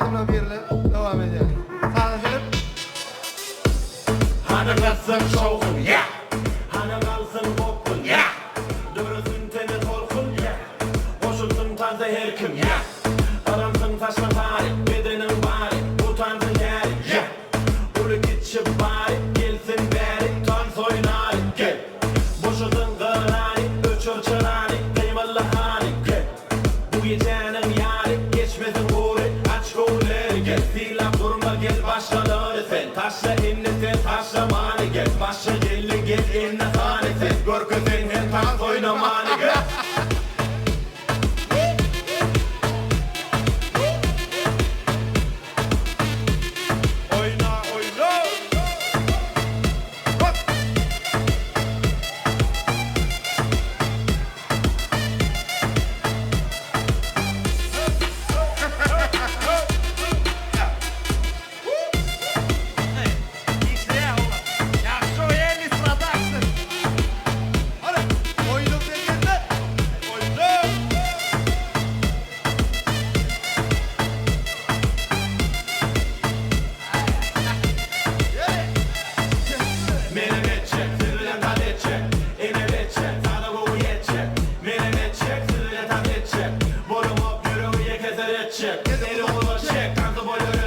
Elimle bir yerle devam edelim. Sağ edelim. Hani kalsın şovkun ya, hani kalsın bokun ya, dövülsün teni korkun ya, koşulsun tarzı her kim ya, aransın taşma tarih, bedenin bari, utansın yeri ya, ulu gitçi bari, gelsin beri, tan soynari gel, boşudun kırani, öçür çırani, kıymalı hani gel, bu gecenin yari, geçmesin uğri, aç kolleri gel, silap durma gel başkaları sen, taşla inne sen taşla mani gel, başla gelin gel inne hani sen, gör közen hem tan soynamani gel. Oyna oyna. Bak. Hadi. Oyna dediğinde. Oyna. Menemet çek, sırrıyla tat edecek, enevet çek, sağda bu yetecek, menemet çek, sırrıyla tat edecek, borum hop yürü uye keser edecek, eli olur çek, kansı boyu